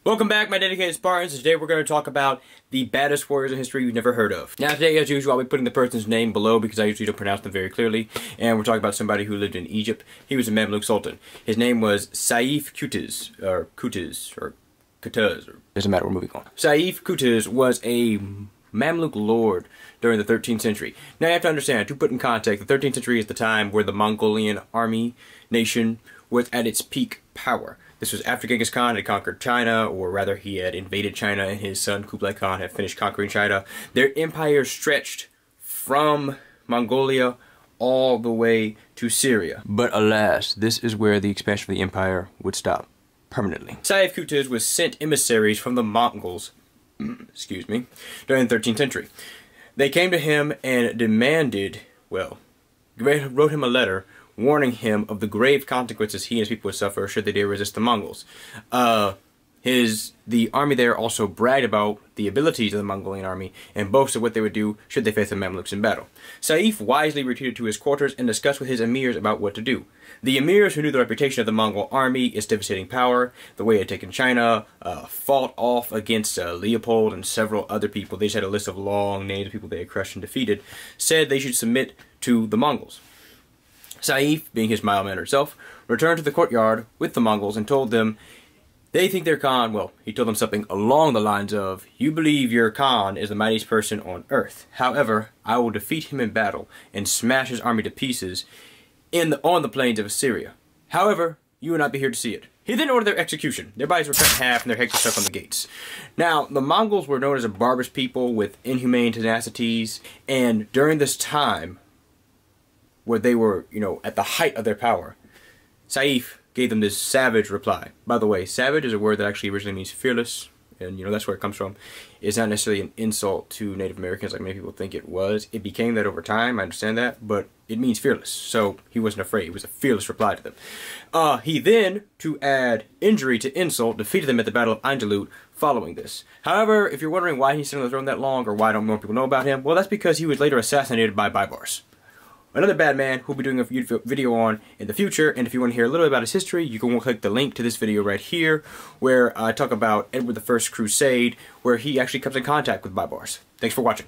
Welcome back, my dedicated Spartans. Today we're going to talk about the baddest warriors in history you've never heard of. Now today, as usual, I'll be putting the person's name below because I usually don't pronounce them very clearly. And we're talking about somebody who lived in Egypt. He was a Mamluk Sultan. His name was Saif Qutuz, doesn't matter, we're moving on. Saif Qutuz was a Mamluk lord during the 13th century. Now you have to understand, to put in context, the 13th century is the time where the Mongolian army nation was at its peak power. This was after Genghis Khan had conquered China, or rather he had invaded China and his son Kublai Khan had finished conquering China. Their empire stretched from Mongolia all the way to Syria. But alas, this is where the expansion of the empire would stop permanently. Saif Qutuz was sent emissaries from the Mongols, excuse me, during the 13th century. They came to him and demanded, well, wrote him a letter warning him of the grave consequences he and his people would suffer should they dare resist the Mongols. The army there also bragged about the abilities of the Mongolian army and boasted what they would do should they face the Mamluks in battle. Saif wisely retreated to his quarters and discussed with his emirs about what to do. The emirs, who knew the reputation of the Mongol army, its devastating power, the way it had taken China, fought off against Leopold and several other people. They just had a list of long names of people they had crushed and defeated, said they should submit to the Mongols. Saif, being his mild-mannered self, returned to the courtyard with the Mongols and told them they think their Khan, well, he told them something along the lines of, "You believe your Khan is the mightiest person on earth. However, I will defeat him in battle and smash his army to pieces on the plains of Syria. However, you will not be here to see it." He then ordered their execution. Their bodies were cut in half and their heads were stuck on the gates. Now, the Mongols were known as a barbarous people with inhumane tenacities, and during this time, where they were, at the height of their power, Saif gave them this savage reply. By the way, savage is a word that actually originally means fearless, and that's where it comes from. It's not necessarily an insult to Native Americans like many people think it was. It became that over time, I understand that, but it means fearless. So he wasn't afraid. It was a fearless reply to them. He then, to add injury to insult, defeated them at the Battle of Jalut following this. However, if you're wondering why he's sitting on the throne that long, or why don't more people know about him, well, that's because he was later assassinated by Baibars, another bad man who will be doing a video on in the future. And if you want to hear a little bit about his history, you can click the link to this video right here, where I talk about Edward I's Crusade, where he actually comes in contact with Baibars. Thanks for watching.